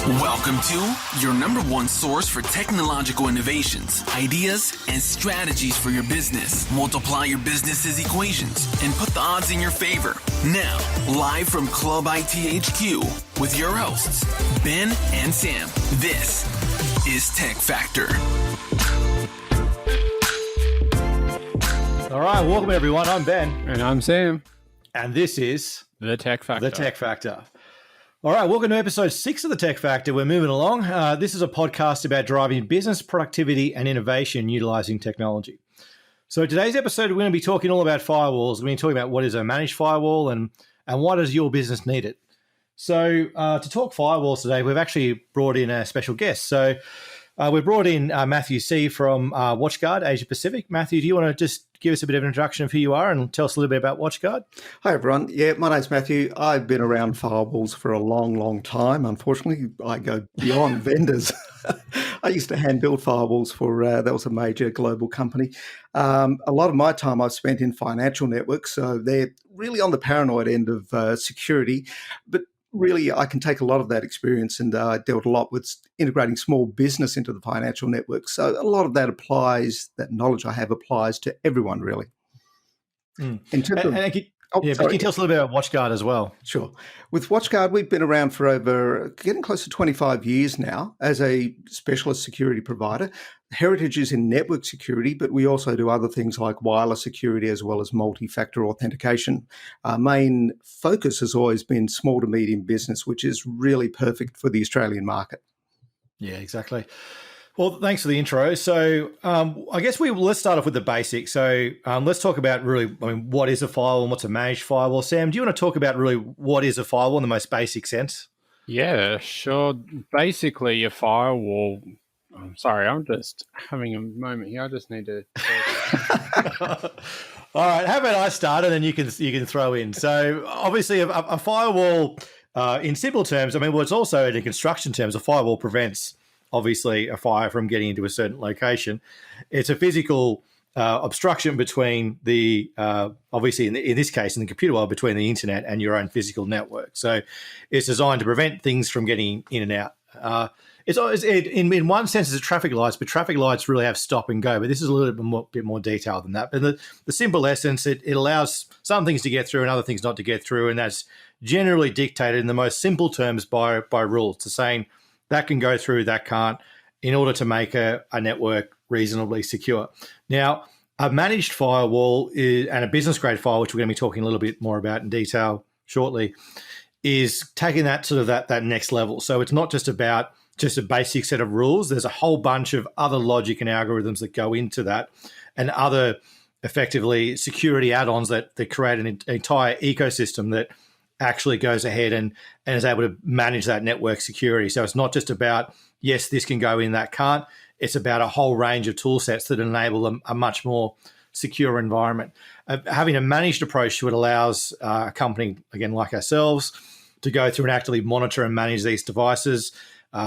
Welcome to your number one source for technological innovations, ideas, and strategies for your business. Multiply your business's equations and put the odds in your favor. Now, live from Club ITHQ with your hosts, Ben and Sam. This is Tech Factor. All right, welcome everyone. I'm Ben. And I'm Sam. And this is The Tech Factor. The Tech Factor. All right, welcome to episode 6 of The Tech Factor. We're moving along. This is a podcast about driving business productivity and innovation utilizing technology. So today's episode, we're going to be talking all about firewalls. We're going to be talking about what is a managed firewall and why does your business need it. So to talk firewalls today, we've actually brought in a special guest. So we brought in Matthew C. from Watchguard, Asia Pacific. Matthew, do you want to just give us a bit of an introduction of who you are and tell us a little bit about Watchguard? Hi, everyone. Yeah, my name's Matthew. I've been around firewalls for a long, long time. Unfortunately, I go beyond vendors. I used to hand build firewalls for, that was a major global company. A lot of my time I've spent in financial networks, so they're really on the paranoid end of security. But really, I can take a lot of that experience and dealt a lot with integrating small business into the financial network. So a lot of that applies, that knowledge I have applies to everyone, really. Mm. In terms of, but can you tell us a little bit about Watchguard as well? Sure. With Watchguard, we've been around for over getting close to 25 years now as a specialist security provider. Heritage is in network security, but we also do other things like wireless security as well as multi-factor authentication. Our main focus has always been small to medium business, which is really perfect for the Australian market. Yeah, exactly. Well, thanks for the intro. So I guess let's start off with the basics. So let's talk about really, what is a firewall and what's a managed firewall? Sam, do you want to talk about really what is a firewall in the most basic sense? Yeah, sure. Basically, a firewall... I'm sorry, I'm just having a moment here. I just need to... All right, how about I start and then you can throw in. So obviously a firewall, in simple terms, it's also in construction terms, a firewall prevents obviously a fire from getting into a certain location. It's a physical obstruction between the, obviously in this case, in the computer world, between the internet and your own physical network. So it's designed to prevent things from getting in and out. In one sense, it's traffic lights, but traffic lights really have stop and go. But this is a little bit more detailed than that. But the simple essence, it allows some things to get through and other things not to get through. And that's generally dictated in the most simple terms by rules, to saying that can go through, that can't, in order to make a network reasonably secure. Now, a managed firewall and a business-grade firewall, which we're going to be talking a little bit more about in detail shortly, is taking that sort of that next level. So it's not just about just a basic set of rules. There's a whole bunch of other logic and algorithms that go into that and other effectively security add-ons that create an entire ecosystem that actually goes ahead and is able to manage that network security. So it's not just about, yes, this can go in, that can't. It's about a whole range of tool sets that enable a much more secure environment. Having a managed approach to it allows a company, again, like ourselves, to go through and actively monitor and manage these devices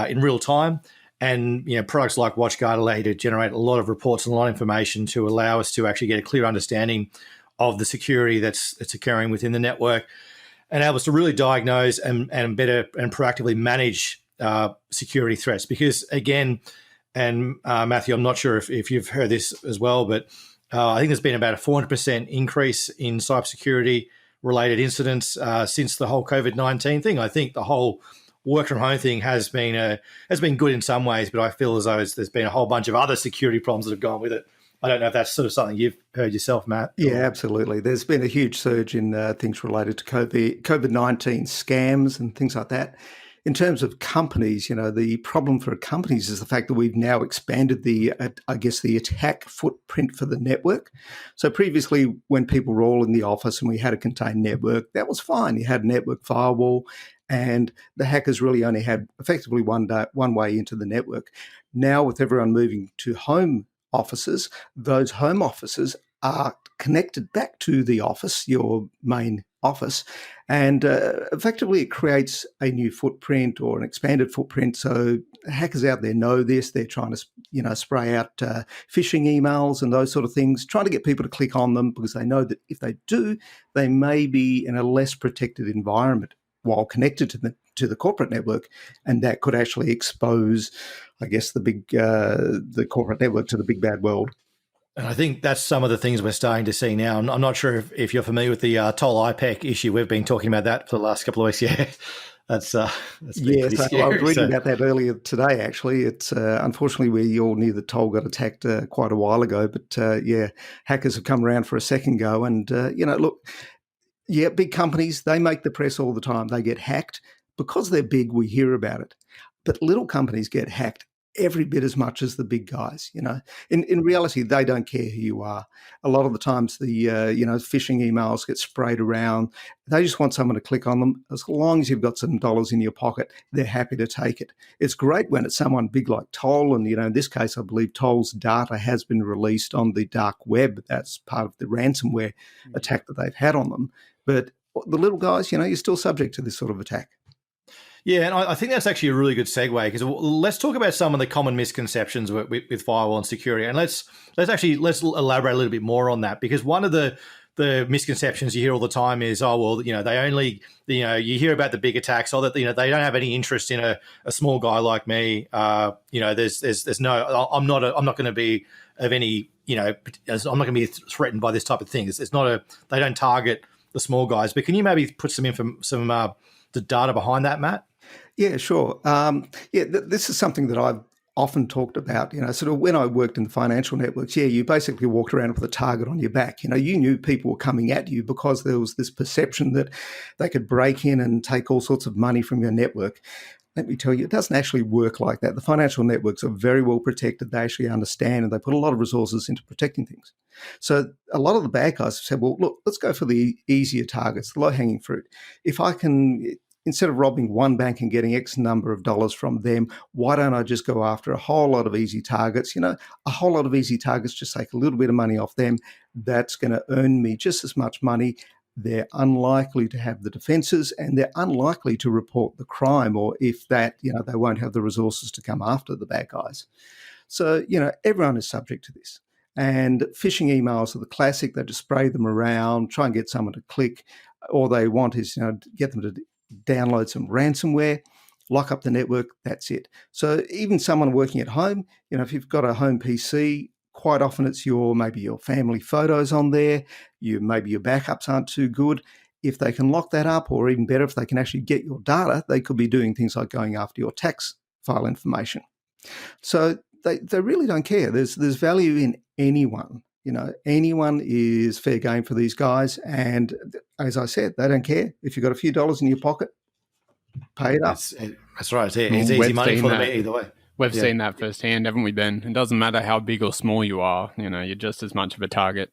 in real time. And products like Watchguard allow you to generate a lot of reports and a lot of information to allow us to actually get a clear understanding of the security that's occurring within the network, and able to really diagnose and better and proactively manage security threats. Because again, and Matthew, I'm not sure if you've heard this as well, but I think there's been about a 400% increase in cybersecurity related incidents since the whole COVID-19 thing. I think the whole work from home thing has been good in some ways, but I feel as though there's been a whole bunch of other security problems that have gone with it. I don't know if that's sort of something you've heard yourself, Matt. Yeah, absolutely. There's been a huge surge in things related to COVID-19 scams and things like that. In terms of companies, the problem for companies is the fact that we've now expanded the attack footprint for the network. So previously, when people were all in the office and we had a contained network, that was fine. You had a network firewall, and the hackers really only had effectively one way into the network. Now, with everyone moving to home offices, those home offices are connected back to the office, your main office, and effectively it creates a new footprint or an expanded footprint. So hackers out there know this. They're trying to, spray out phishing emails and those sort of things, trying to get people to click on them because they know that if they do, they may be in a less protected environment. while connected to the corporate network, and that could actually expose, I guess, the corporate network to the big bad world. And I think that's some of the things we're starting to see now. I'm not sure if you're familiar with the toll IPEC issue. We've been talking about that for the last couple of weeks. Yeah, that's been pretty scary. I was reading about that earlier today. Actually, it's unfortunately we all knew that toll got attacked quite a while ago, but hackers have come around for a second go, and look, big companies, they make the press all the time. They get hacked because they're big. We hear about it, but little companies get hacked every bit as much as the big guys. In reality, they don't care who you are. A lot of the times the phishing emails get sprayed around. They just want someone to click on them. As long as you've got some dollars in your pocket, they're happy to take it. It's great when it's someone big like Toll, and in this case I believe Toll's data has been released on the dark web. That's part of the ransomware attack that they've had on them. But the little guys, you're still subject to this sort of attack. Yeah, and I think that's actually a really good segue, because let's talk about some of the common misconceptions with firewall and security, and let's elaborate a little bit more on that, because one of the misconceptions you hear all the time is, they only, you hear about the big attacks, or that they don't have any interest in a small guy like me. There's no, I'm not going to be of any, I'm not going to be threatened by this type of thing. It's not they don't target the small guys. But can you maybe put some the data behind that, Matt? Yeah, sure. This is something that I've often talked about. Sort of when I worked in the financial networks, you basically walked around with a target on your back. You knew people were coming at you because there was this perception that they could break in and take all sorts of money from your network. Let me tell you, it doesn't actually work like that. The financial networks are very well protected. They actually understand, and they put a lot of resources into protecting things. So a lot of the bad guys have said, well, look, let's go for the easier targets, the low-hanging fruit. If I can, instead of robbing one bank and getting X number of dollars from them, why don't I just go after a whole lot of easy targets? A whole lot of easy targets, just take a little bit of money off them. That's going to earn me just as much money. They're unlikely to have the defenses, and they're unlikely to report the crime, or if that, they won't have the resources to come after the bad guys. So, everyone is subject to this. And phishing emails are the classic. They just spray them around, try and get someone to click. All they want is, get them to download some ransomware, lock up the network, that's it. So even someone working at home, if you've got a home PC, quite often it's maybe your family photos on there, maybe your backups aren't too good. If they can lock that up, or even better, if they can actually get your data, they could be doing things like going after your tax file information. So they really don't care. There's value in anyone. Anyone is fair game for these guys. And as I said, they don't care. If you've got a few dollars in your pocket, pay it up. That's right. It's easy money for them either way. We've seen that firsthand, haven't we, Ben? It doesn't matter how big or small you are. You're just as much of a target.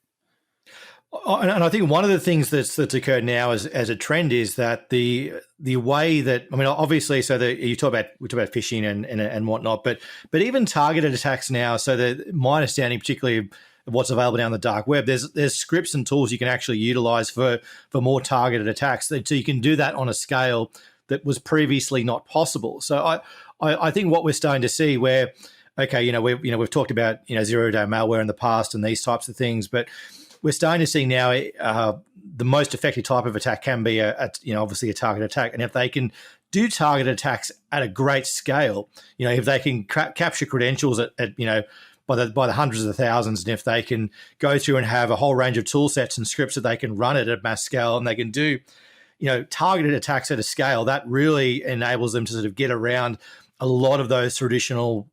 And I think one of the things that's occurred now as a trend is that the way that, obviously, so we talk about phishing and whatnot, but even targeted attacks now. So that my understanding, particularly of what's available down the dark web, there's scripts and tools you can actually utilize for more targeted attacks. So you can do that on a scale that was previously not possible. So I think what we're starting to see, where we've talked about zero-day malware in the past and these types of things, but we're starting to see now the most effective type of attack can be obviously a target attack. And if they can do target attacks at a great scale, if they can capture credentials at by the hundreds of thousands, and if they can go through and have a whole range of tool sets and scripts that they can run it at mass scale, and they can do targeted attacks at a scale, that really enables them to sort of get around a lot of those traditional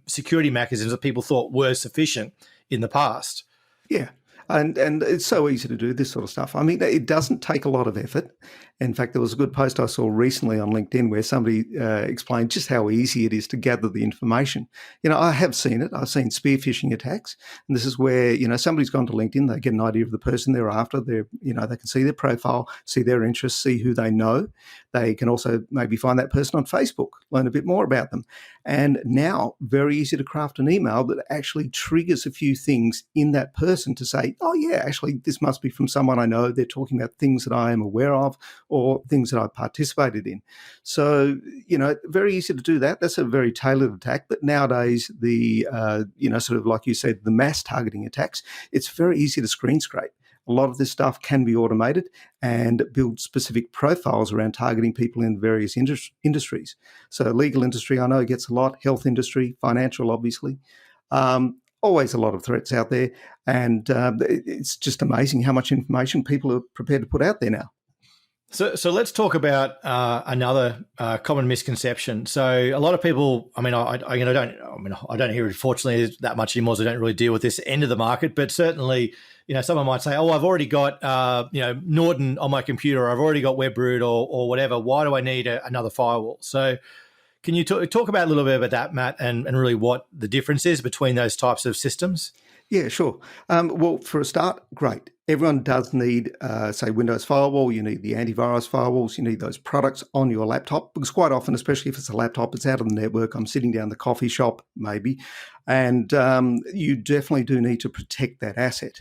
security mechanisms that people thought were sufficient in the past. Yeah. And it's so easy to do this sort of stuff. It doesn't take a lot of effort. In fact, there was a good post I saw recently on LinkedIn where somebody explained just how easy it is to gather the information. I have seen it. I've seen spear phishing attacks. And this is where, somebody's gone to LinkedIn, they get an idea of the person they're after. They can see their profile, see their interests, see who they know. They can also maybe find that person on Facebook, learn a bit more about them. And now, very easy to craft an email that actually triggers a few things in that person to say, oh yeah, actually, this must be from someone I know. They're talking about things that I am aware of, or things that I've participated in. So, very easy to do that. That's a very tailored attack. But nowadays, the, sort of like you said, the mass targeting attacks, it's very easy to screen scrape. A lot of this stuff can be automated and build specific profiles around targeting people in various industries. So legal industry, I know, gets a lot, health industry, financial, obviously. Always a lot of threats out there. And it's just amazing how much information people are prepared to put out there now. So let's talk about another common misconception. So a lot of people, I don't hear it fortunately that much anymore, so I don't really deal with this end of the market. But certainly, someone might say, "Oh, I've already got Norton on my computer. I've already got WebRoot or whatever. Why do I need another firewall?" So can you talk about a little bit about that, Matt, and really what the difference is between those types of systems? Yeah, sure. Well, for a start, great. Everyone does need, say, Windows Firewall. You need the antivirus firewalls. You need those products on your laptop because quite often, especially if it's a laptop, it's out of the network. I'm sitting down the coffee shop, maybe, and you definitely do need to protect that asset.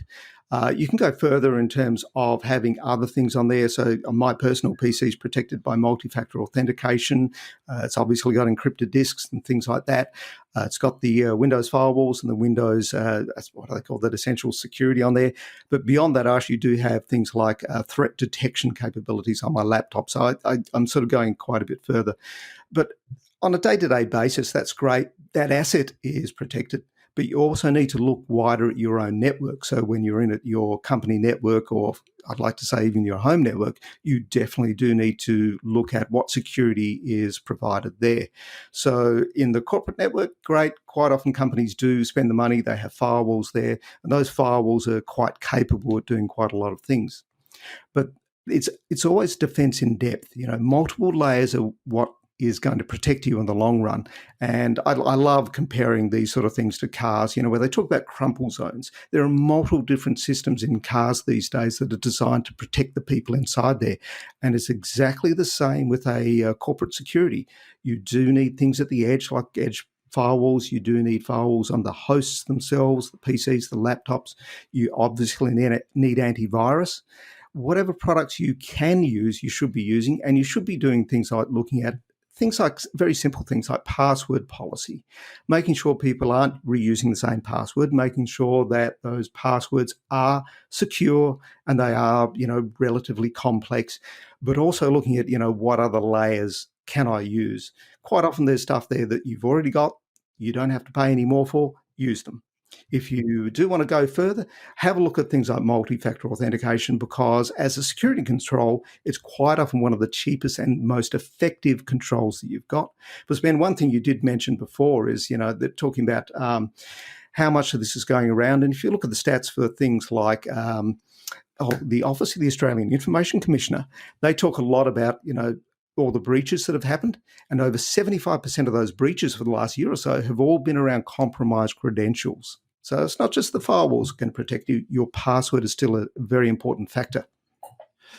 You can go further in terms of having other things on there. So my personal PC is protected by multi-factor authentication. It's obviously got encrypted disks and things like that. It's got the Windows firewalls and the Windows, that's what they call that, essential security on there. But beyond that, I actually do have things like threat detection capabilities on my laptop. So I'm sort of going quite a bit further. But on a day-to-day basis, that's great. That asset is protected. But you also need to look wider at your own network. So when you're in your company network, or I'd like to say even your home network, you definitely do need to look at what security is provided there. So in the corporate network, great. Quite often companies do spend the money. They have firewalls there. And those firewalls are quite capable at doing quite a lot of things. But it's always defense in depth. Multiple layers are what is going to protect you in the long run. And I love comparing these sort of things to cars, where they talk about crumple zones. There are multiple different systems in cars these days that are designed to protect the people inside there. And it's exactly the same with a corporate security. You do need things at the edge, like edge firewalls. You do need firewalls on the hosts themselves, the PCs, the laptops. You obviously need antivirus. Whatever products you can use, you should be using, and you should be doing things like looking at things like very simple things like password policy, making sure people aren't reusing the same password, making sure that those passwords are secure and they are, relatively complex, but also looking at, what other layers can I use? Quite often there's stuff there that you've already got, you don't have to pay any more for, use them. If you do want to go further, have a look at things like multi-factor authentication, because as a security control, it's quite often one of the cheapest and most effective controls that you've got. But Ben, one thing you did mention before is, they're talking about how much of this is going around. And if you look at the stats for things like the Office of the Australian Information Commissioner, they talk a lot about, all the breaches that have happened, and over 75% of those breaches for the last year or so have all been around compromised credentials. So it's not just the firewalls that can protect you. Your password is still a very important factor.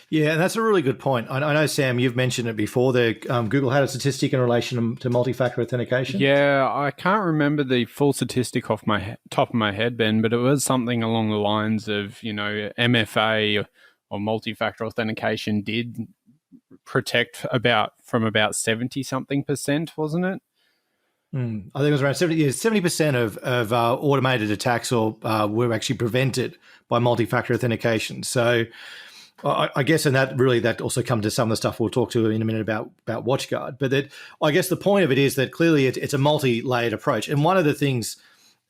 Yeah, and that's a really good point. I know, Sam, you've mentioned it before. Google had a statistic in relation to multi-factor authentication. Yeah, I can't remember the full statistic off my top of my head, Ben, but it was something along the lines of, MFA or multi-factor authentication did protect from about 70-something%, wasn't it? I think it was around 70% of automated attacks were actually prevented by multi-factor authentication. So I guess, and that also comes to some of the stuff we'll talk to in a minute about Watchguard. But I guess the point of it is that clearly it's a multi-layered approach. And one of the things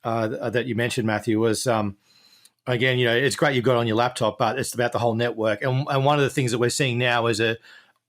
that you mentioned, Matthew, was again, it's great you've got on your laptop, but it's about the whole network. And one of the things that we're seeing now as an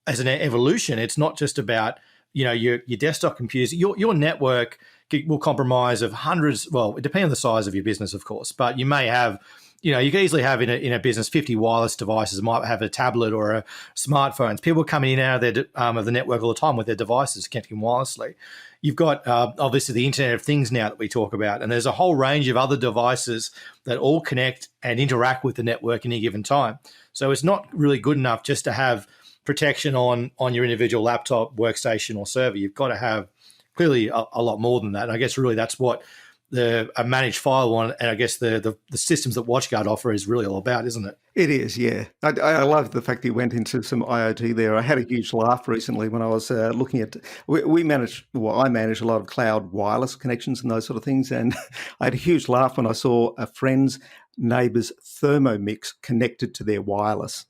evolution, it's not just about your desktop computers. Your network will compromise of hundreds. Well, it depends on the size of your business, of course, but you may have, you can easily have in a business 50 wireless devices. Might have a tablet or a smartphones. People coming in and out of the network all the time with their devices connecting wirelessly. You've got obviously the Internet of Things now that we talk about, and there's a whole range of other devices that all connect and interact with the network in any given time. So it's not really good enough just to have protection on your individual laptop, workstation, or server. You've got to have clearly a lot more than that. And I guess really that's what a managed firewall and I guess the systems that Watchguard offer is really all about, isn't it? It is, yeah. I love the fact that you went into some IoT there. I had a huge laugh recently when I was looking at, I manage a lot of cloud wireless connections and those sort of things. And I had a huge laugh when I saw a friend's neighbour's Thermomix connected to their wireless.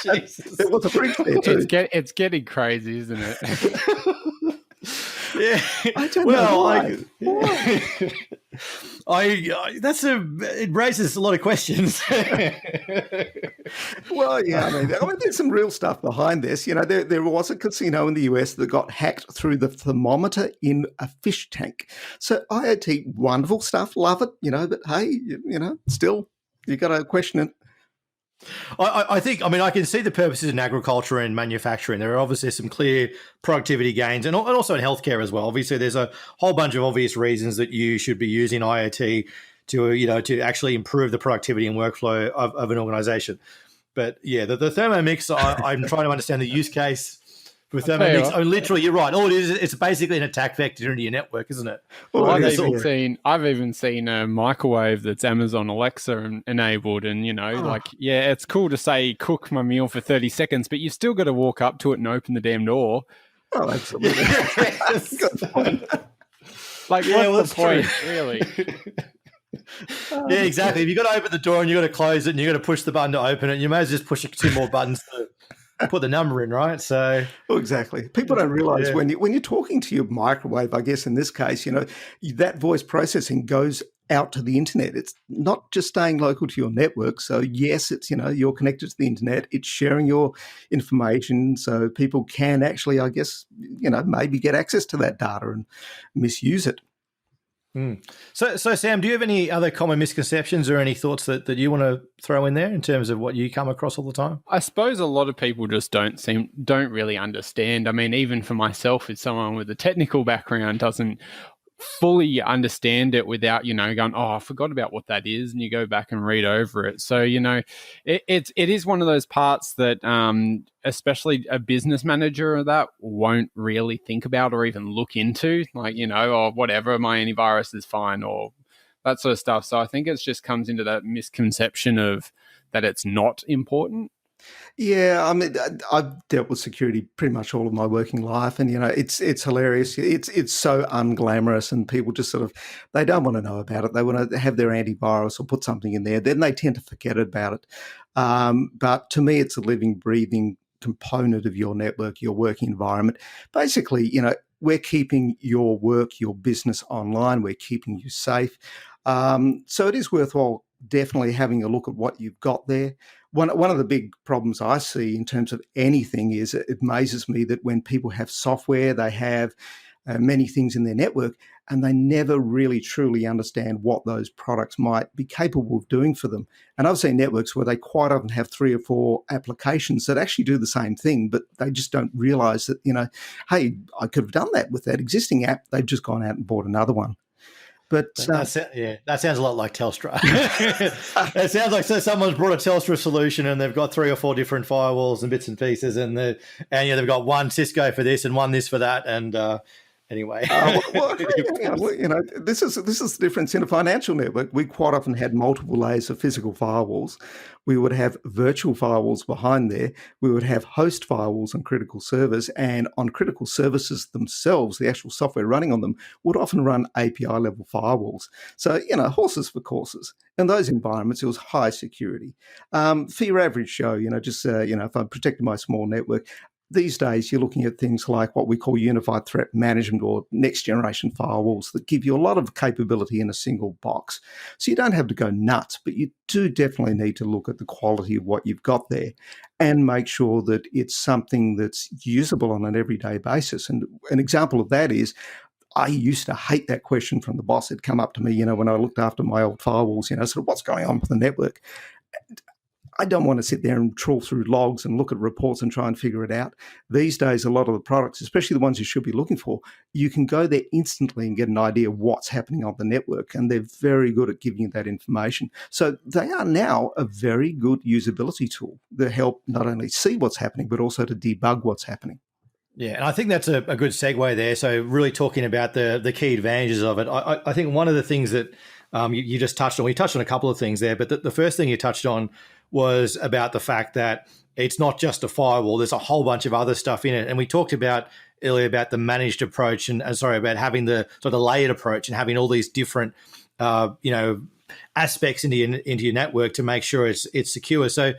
Jesus. There was a fridge there too. It's getting crazy, isn't it? Yeah. I don't know why. It raises a lot of questions. Well, yeah, I mean, there's some real stuff behind this. You know, there was a casino in the US that got hacked through the thermometer in a fish tank. So IoT, wonderful stuff, love it, you know, but hey, you know, still, you got to question it. I think, I mean, I can see the purposes in agriculture and manufacturing. There are obviously some clear productivity gains and also in healthcare as well. Obviously, there's a whole bunch of obvious reasons that you should be using IoT to actually improve the productivity and workflow of an organization. But yeah, the Thermomix, I'm trying to understand the use case with Thermomix. Oh, literally, you're right. All it is, it's basically an attack vector into your network, isn't it? Well, I've even seen a microwave that's Amazon Alexa enabled, and it's cool to say cook my meal for 30 seconds, but you still got to walk up to it and open the damn door. Oh, absolutely. Good point. Like, what's the point, really? Yeah, exactly. If you've got to open the door and you've got to close it and you've got to push the button to open it, you may as well just push 2 more buttons to put the number in, right? So, well, exactly. People don't realize when you're talking to your microwave, I guess in this case, you know, that voice processing goes out to the internet. It's not just staying local to your network. So yes, it's, you know, you're connected to the internet. It's sharing your information so people can actually, I guess, you know, maybe get access to that data and misuse it. So Sam, do you have any other common misconceptions or any thoughts that you want to throw in there in terms of what you come across all the time? I suppose a lot of people just don't really understand. I mean, even for myself, as someone with a technical background, doesn't fully understand it without, you know, going, oh, I forgot about what that is, and you go back and read over it. So, you know, it is one of those parts that especially a business manager that won't really think about or even look into, like, you know, or whatever, my antivirus is fine or that sort of stuff. So I think it just comes into that misconception of that it's not important. Yeah, I mean, I've dealt with security pretty much all of my working life, and you know, it's hilarious. It's so unglamorous, and people just sort of they don't want to know about it. They want to have their antivirus or put something in there. Then they tend to forget about it. But to me, it's a living, breathing component of your network, your working environment. Basically, you know, we're keeping your work, your business online. We're keeping you safe. So it is worthwhile definitely having a look at what you've got there. One of the big problems I see in terms of anything is it amazes me that when people have software, they have many things in their network, and they never really truly understand what those products might be capable of doing for them. And I've seen networks where they quite often have 3 or 4 applications that actually do the same thing, but they just don't realize that, you know, hey, I could have done that with that existing app. They've just gone out and bought another one. But that sounds a lot like Telstra. It sounds like someone's brought a Telstra solution and they've got 3 or 4 different firewalls and bits and pieces, and they've got one Cisco for this and one this for that, and anyway. You know, this is the difference in a financial network. We quite often had multiple layers of physical firewalls. We would have virtual firewalls behind there. We would have host firewalls on critical servers, and on critical services themselves, the actual software running on them would often run API level firewalls. So, you know, horses for courses. In those environments, it was high security. For your average Joe, you know, just, you know, if I'm protecting my small network, these days, you're looking at things like what we call unified threat management or next generation firewalls that give you a lot of capability in a single box. So you don't have to go nuts, but you do definitely need to look at the quality of what you've got there and make sure that it's something that's usable on an everyday basis. And an example of that is, I used to hate that question from the boss. It'd come up to me, you know, when I looked after my old firewalls, you know, sort of what's going on with the network. I don't want to sit there and trawl through logs and look at reports and try and figure it out. These days, a lot of the products, especially the ones you should be looking for, you can go there instantly and get an idea of what's happening on the network, and they're very good at giving you that information. So they are now a very good usability tool that help not only see what's happening, but also to debug what's happening. Yeah, and I think that's a good segue there. So really talking about the key advantages of it, I think one of the things that you just touched on, we touched on a couple of things there, but the first thing you touched on was about the fact that it's not just a firewall. There's a whole bunch of other stuff in it. And we talked about earlier about the managed approach about having the sort of layered approach and having all these different aspects into your network to make sure it's secure. So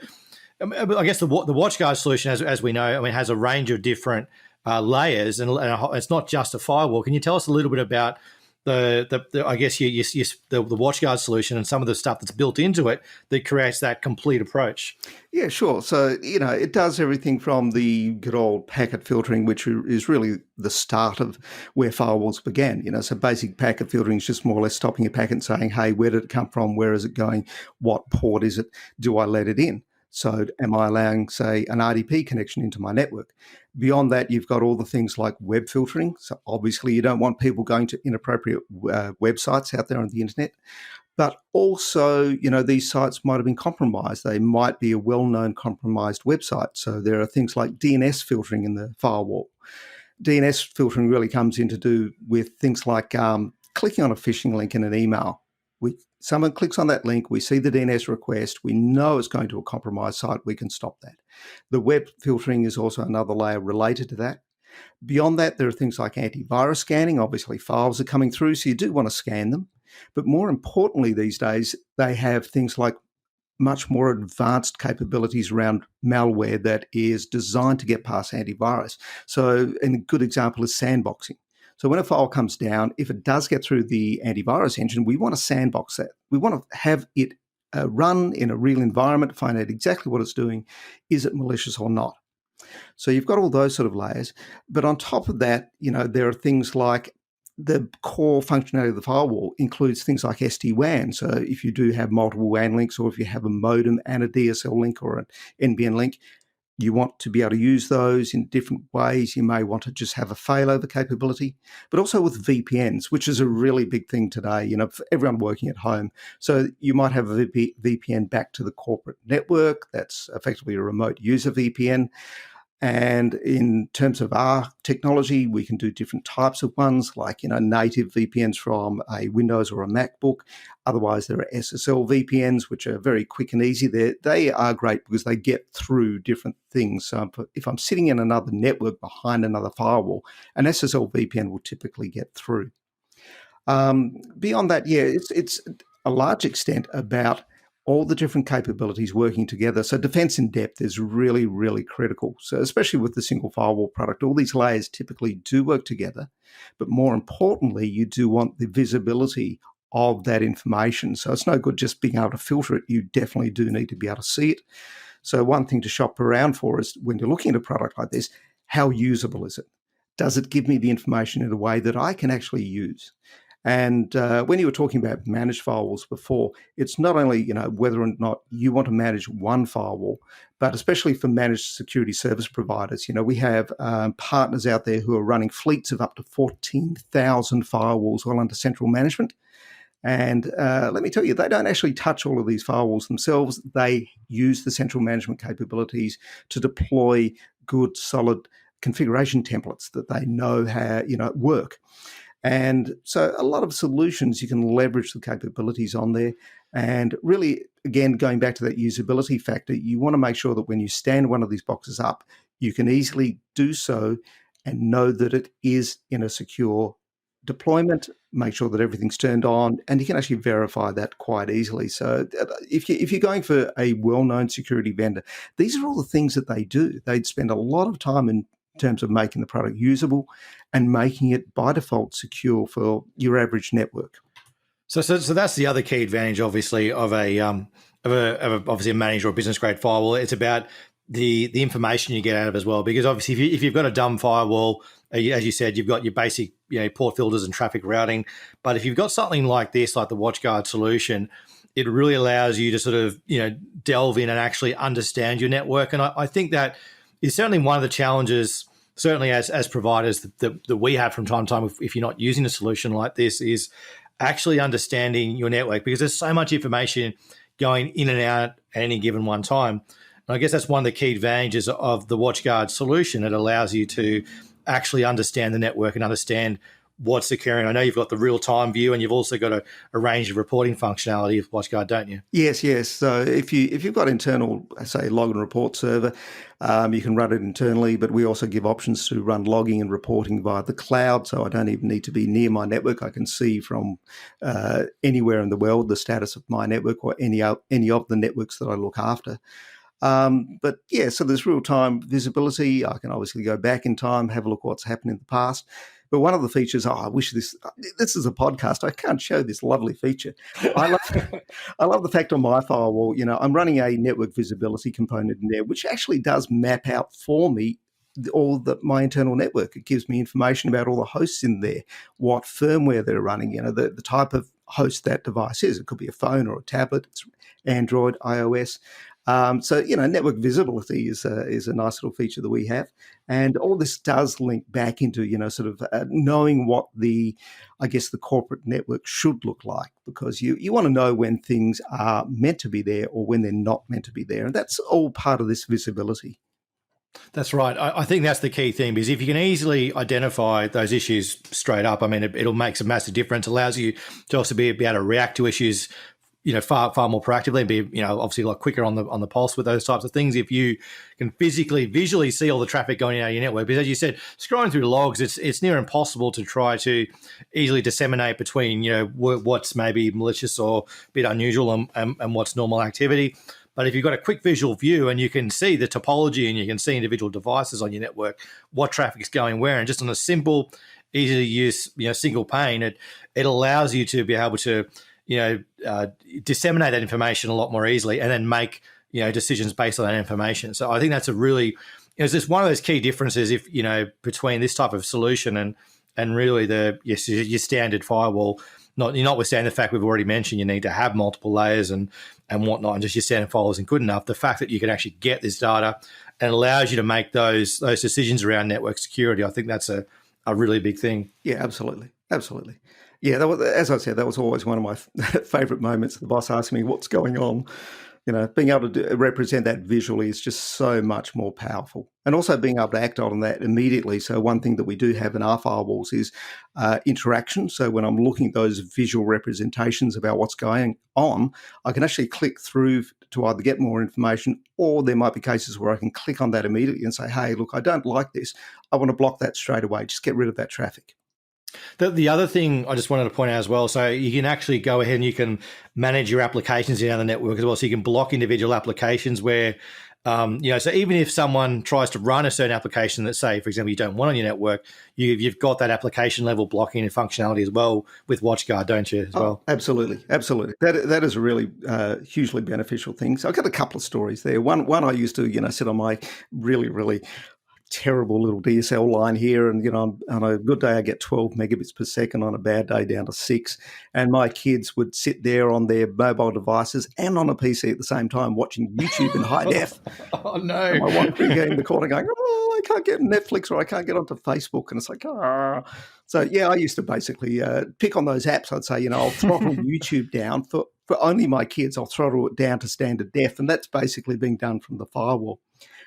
I guess the Watchguard solution, as we know, has a range of different layers, and it's not just a firewall. Can you tell us a little bit about the Watchguard solution and some of the stuff that's built into it that creates that complete approach? Yeah, sure. So, it does everything from the good old packet filtering, which is really the start of where firewalls began. So basic packet filtering is just more or less stopping a packet and saying, hey, where did it come from? Where is it going? What port is it? Do I let it in? So am I allowing, say, an RDP connection into my network? Beyond that, you've got all the things like web filtering. So obviously you don't want people going to inappropriate websites out there on the internet. But also, these sites might have been compromised. They might be a well-known compromised website. So there are things like DNS filtering in the firewall. DNS filtering really comes in to do with things like clicking on a phishing link in an email. Someone clicks on that link, we see the DNS request, we know it's going to a compromised site, we can stop that. The web filtering is also another layer related to that. Beyond that, there are things like antivirus scanning. Obviously, files are coming through, so you do want to scan them. But more importantly these days, they have things like much more advanced capabilities around malware that is designed to get past antivirus. So a good example is sandboxing. So when a file comes down, if it does get through the antivirus engine, we want to sandbox that. We want to have it run in a real environment, find out exactly what it's doing. Is it malicious or not? So you've got all those sort of layers. But on top of that, there are things like the core functionality of the firewall includes things like SD-WAN. So if you do have multiple WAN links, or if you have a modem and a DSL link or an NBN link, you want to be able to use those in different ways. You may want to just have a failover capability, but also with VPNs, which is a really big thing today, for everyone working at home. So you might have a VPN back to the corporate network. That's effectively a remote user VPN. And in terms of our technology, we can do different types of ones, like native VPNs from a Windows or a MacBook. Otherwise, there are SSL VPNs, which are very quick and easy. They are great because they get through different things. So if I'm sitting in another network behind another firewall, an SSL VPN will typically get through. Beyond that, it's a large extent about all the different capabilities working together. So defense in depth is really, really critical. So especially with the single firewall product, all these layers typically do work together. But more importantly, you do want the visibility of that information. So it's no good just being able to filter it. You definitely do need to be able to see it. So one thing to shop around for is when you're looking at a product like this, how usable is it? Does it give me the information in a way that I can actually use? And when you were talking about managed firewalls before, it's not only whether or not you want to manage one firewall, but especially for managed security service providers. We have partners out there who are running fleets of up to 14,000 firewalls all under central management. And let me tell you, they don't actually touch all of these firewalls themselves. They use the central management capabilities to deploy good, solid configuration templates that they know how work. And so a lot of solutions, you can leverage the capabilities on there. And really, again, going back to that usability factor, you want to make sure that when you stand one of these boxes up, you can easily do so and know that it is in a secure deployment, make sure that everything's turned on, and you can actually verify that quite easily. So if you're going for a well-known security vendor, these are all the things that they do. They'd spend a lot of time in terms of making the product usable and making it by default secure for your average network. So that's the other key advantage, obviously, of obviously a managed or business grade firewall. It's about the information you get out of it as well. Because obviously, if you've got a dumb firewall, as you said, you've got your basic port filters and traffic routing. But if you've got something like this, like the Watchguard solution, it really allows you to sort of delve in and actually understand your network. And I think that is certainly one of the challenges, certainly as providers that we have from time to time, if you're not using a solution like this, is actually understanding your network, because there's so much information going in and out at any given one time. And I guess that's one of the key advantages of the Watchguard solution. It allows you to actually understand the network and understand what's occurring. I know you've got the real-time view, and you've also got a range of reporting functionality of Watchguard, don't you? Yes. So if you've got internal, say, log and report server, you can run it internally, but we also give options to run logging and reporting via the cloud. So I don't even need to be near my network. I can see from anywhere in the world the status of my network or any of the networks that I look after. But yeah, so there's real-time visibility. I can obviously go back in time, have a look what's happened in the past. But one of the features, I wish this is a podcast. I can't show this lovely feature. I love the fact on my firewall, I'm running a network visibility component in there, which actually does map out for me my internal network. It gives me information about all the hosts in there, what firmware they're running, the type of host that device is. It could be a phone or a tablet. It's Android, iOS. So network visibility is a nice little feature that we have, and all this does link back into knowing what the corporate network should look like, because you want to know when things are meant to be there or when they're not meant to be there, and that's all part of this visibility. That's right. I think that's the key thing, because if you can easily identify those issues straight up, I mean, it'll make a massive difference. Allows you to also be able to react to issues far more proactively, and be obviously a lot quicker on the pulse with those types of things. If you can visually see all the traffic going out of your network, because as you said, scrolling through logs, it's near impossible to try to easily disseminate between what's maybe malicious or a bit unusual and what's normal activity. But if you've got a quick visual view and you can see the topology and you can see individual devices on your network, what traffic is going where, and just on a simple, easy to use single pane, it allows you to be able to disseminate that information a lot more easily, and then make decisions based on that information. So I think that's it's just one of those key differences between this type of solution and really your standard firewall. Notwithstanding the fact we've already mentioned you need to have multiple layers and whatnot, and just your standard firewall isn't good enough. The fact that you can actually get this data and allows you to make those decisions around network security, I think that's a really big thing. Yeah, absolutely. Yeah, as I said, that was always one of my favourite moments. The boss asked me, what's going on? Being able to represent that visually is just so much more powerful. And also being able to act on that immediately. So one thing that we do have in our firewalls is interaction. So when I'm looking at those visual representations about what's going on, I can actually click through to either get more information, or there might be cases where I can click on that immediately and say, hey, look, I don't like this. I want to block that straight away. Just get rid of that traffic. The other thing I just wanted to point out as well, so you can actually go ahead and you can manage your applications in the network as well. So you can block individual applications where, so even if someone tries to run a certain application that, say, for example, you don't want on your network, you've got that application level blocking and functionality as well with Watchguard, don't you, as well? Absolutely. That is a really hugely beneficial thing. So I've got a couple of stories there. One I used to, sit on my really terrible little DSL line here, and on a good day I get 12 megabits per second, on a bad day down to 6, and my kids would sit there on their mobile devices and on a PC at the same time watching YouTube in high def. Oh no. And my wife would be in the corner going, I can't get Netflix, or I can't get onto Facebook, and it's like, So yeah, I used to basically pick on those apps. I'd say, I'll throttle YouTube down for only my kids. I'll throttle it down to standard def, and that's basically being done from the firewall.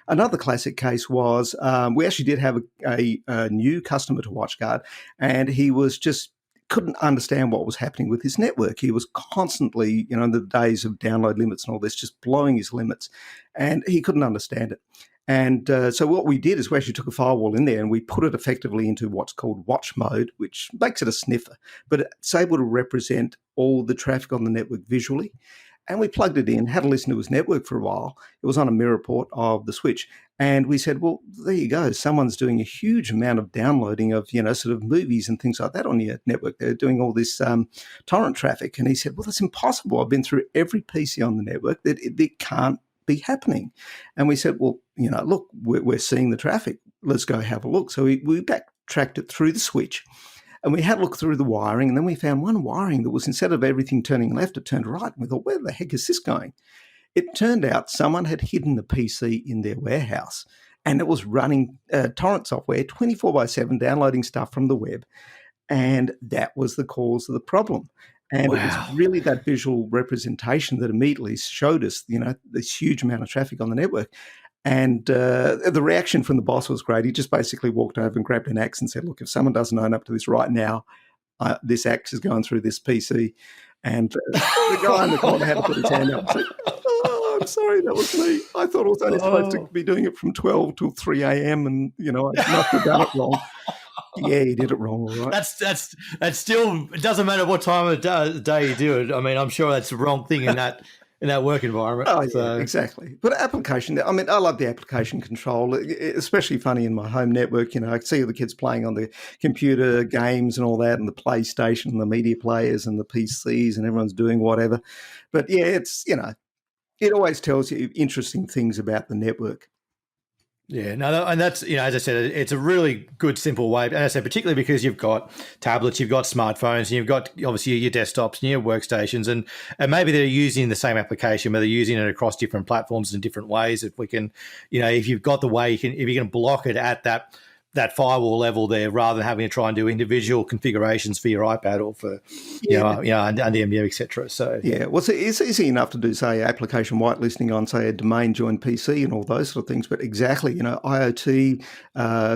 Another classic case was we actually did have a new customer to Watchguard, and he was just couldn't understand what was happening with his network. He was constantly, in the days of download limits and all this, just blowing his limits, and he couldn't understand it. And so what we did is we actually took a firewall in there and we put it effectively into what's called watch mode, which makes it a sniffer, but it's able to represent all the traffic on the network visually. And we plugged it in, had a listen to his network for a while. It was on a mirror port of the switch. And we said, well, there you go. Someone's doing a huge amount of downloading of, movies and things like that on your network. They're doing all this torrent traffic. And he said, well, that's impossible. I've been through every PC on the network. It can't be happening. And we said, well, look, we're seeing the traffic. Let's go have a look. So we backtracked it through the switch. And we had a look through the wiring, and then we found one wiring that was, instead of everything turning left, it turned right. And we thought, where the heck is this going? It turned out someone had hidden the PC in their warehouse, and it was running torrent software 24/7, downloading stuff from the web. And that was the cause of the problem. And It was really that visual representation that immediately showed us, this huge amount of traffic on the network. And the reaction from the boss was great. He just basically walked over and grabbed an axe and said, look, if someone doesn't own up to this right now, this axe is going through this PC. And the guy in the corner had to put his hand up and say, oh, I'm sorry, that was me. I thought I was only supposed to be doing it from 12 till 3 a.m. and, I must have done it wrong. Yeah, you did it wrong, all right. That's still, it doesn't matter what time of the day you do it. I mean, I'm sure that's the wrong thing in that work environment. Oh, yeah, exactly. But application, I mean, I love the application control, especially funny in my home network. I see all the kids playing on the computer games and all that, and the PlayStation and the media players and the PCs, and everyone's doing whatever. But yeah, it's, it always tells you interesting things about the network. Yeah, no, and that's, as I said, it's a really good, simple way. And I say, particularly because you've got tablets, you've got smartphones, and you've got obviously your desktops and your workstations, and maybe they're using the same application, but they're using it across different platforms in different ways. If we can, if you've got the way, if you can block it at that firewall level there, rather than having to try and do individual configurations for your iPad or for, under MDM, etc. So yeah, well, it's easy enough to do, say, application whitelisting on, say, a domain joined PC and all those sort of things. But exactly, IoT,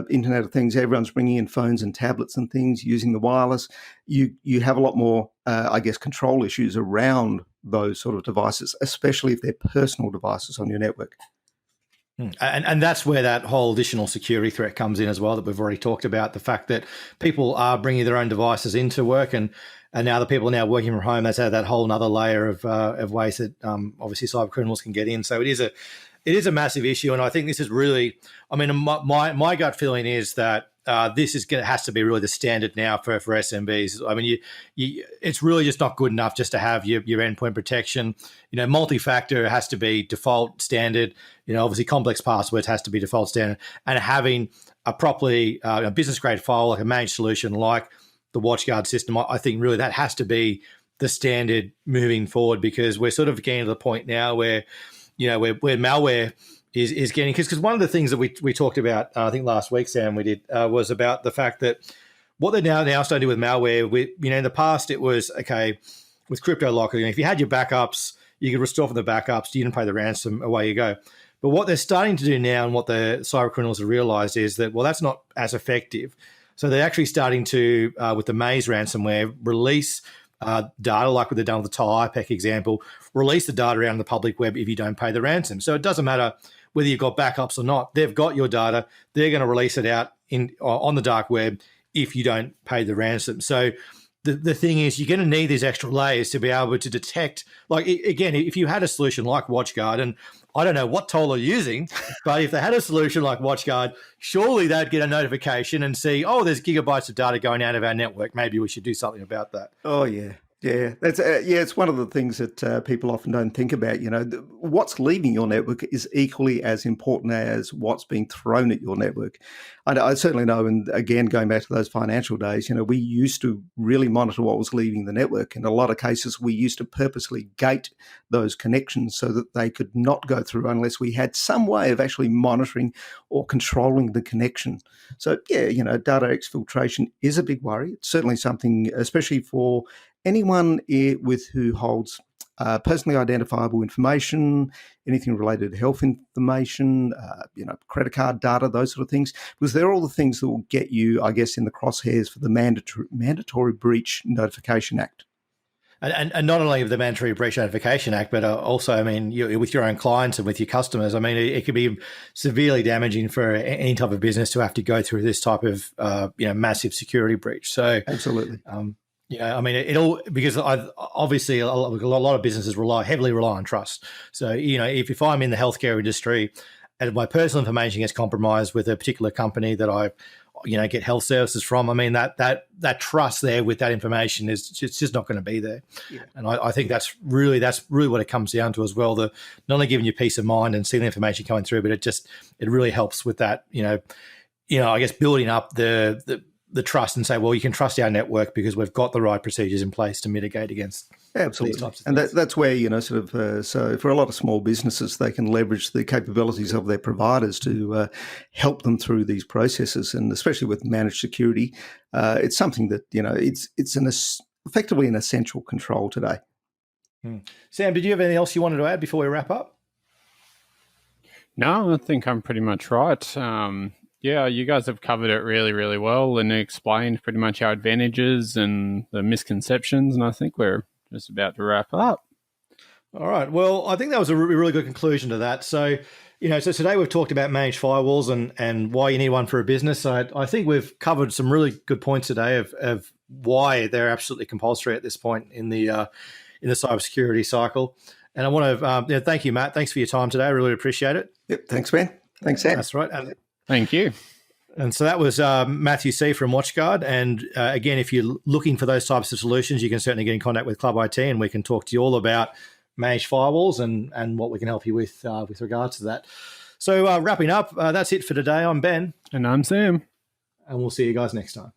Internet of Things, everyone's bringing in phones and tablets and things using the wireless. You have a lot more, control issues around those sort of devices, especially if they're personal devices on your network. And that's where that whole additional security threat comes in as well, that we've already talked about, the fact that people are bringing their own devices into work, and now the people are now working from home. That's that whole other layer of ways that obviously cyber criminals can get in. So it is a massive issue, and I think this is really, I mean, my gut feeling is that this has to be really the standard now for SMBs. I mean, it's really just not good enough just to have your endpoint protection. Multi-factor has to be default standard. Obviously complex passwords has to be default standard, and having a properly a business grade firewall, like a managed solution like the Watchguard system, I think really that has to be the standard moving forward, because we're sort of getting to the point now where where malware is getting, because one of the things that we talked about, I think last week, Sam, we did, was about the fact that what they're now starting to do with malware, in the past it was, okay, with crypto locker, if you had your backups, you could restore from the backups, you didn't pay the ransom, away you go. But what they're starting to do now, and what the cyber criminals have realized, is that, well, that's not as effective. So they're actually starting to, with the Maze ransomware, release data, like what they've done with the TAL IPEC example, release the data around the public web if you don't pay the ransom. So it doesn't matter whether you've got backups or not. They've got your data. They're going to release it out on the dark web if you don't pay the ransom. So the thing is, you're going to need these extra layers to be able to detect, like, again, if you had a solution like Watchguard, and I don't know what tool they're using, but if they had a solution like Watchguard, surely they'd get a notification and see, oh, there's gigabytes of data going out of our network. Maybe we should do something about that. Oh, yeah. Yeah, that's it's one of the things that people often don't think about. What's leaving your network is equally as important as what's being thrown at your network. I certainly know, and again, going back to those financial days, we used to really monitor what was leaving the network. In a lot of cases, we used to purposely gate those connections so that they could not go through unless we had some way of actually monitoring or controlling the connection. So, yeah, data exfiltration is a big worry. It's certainly something, especially for anyone who holds personally identifiable information, anything related to health information, credit card data, those sort of things, because they're all the things that will get you, I guess, in the crosshairs for the Mandatory Breach Notification Act. And not only of the Mandatory Breach Notification Act, but also, I mean, with your own clients and with your customers, I mean, it can be severely damaging for any type of business to have to go through this type of, massive security breach. So absolutely. I mean, it all, because obviously a lot of businesses heavily rely on trust. So, if I'm in the healthcare industry and my personal information gets compromised with a particular company that I, get health services from, I mean, that trust there with that information it's just not going to be there. Yeah. And I think that's really what it comes down to as well. The not only giving you peace of mind and seeing the information coming through, but it really helps with that, I guess building up the trust and say, well, you can trust our network because we've got the right procedures in place to mitigate against absolutely these types of things. And that's where, so for a lot of small businesses, they can leverage the capabilities of their providers to help them through these processes. And especially with managed security, it's something that, it's effectively an essential control today. Sam, did you have anything else you wanted to add before we wrap up? No, I think I'm pretty much right. Yeah, you guys have covered it really, really well and explained pretty much our advantages and the misconceptions. And I think we're just about to wrap up. All right. Well, I think that was a really good conclusion to that. So, so today we've talked about managed firewalls and why you need one for a business. So I think we've covered some really good points today of why they're absolutely compulsory at this point in the cybersecurity cycle. And I want to thank you, Matt. Thanks for your time today. I really appreciate it. Yep. Thanks, Ben. Thanks, Sam. That's right. Thank you. And so that was Matthew C. from Watchguard. And again, if you're looking for those types of solutions, you can certainly get in contact with Club IT and we can talk to you all about managed firewalls and what we can help you with regards to that. So wrapping up, that's it for today. I'm Ben. And I'm Sam. And we'll see you guys next time.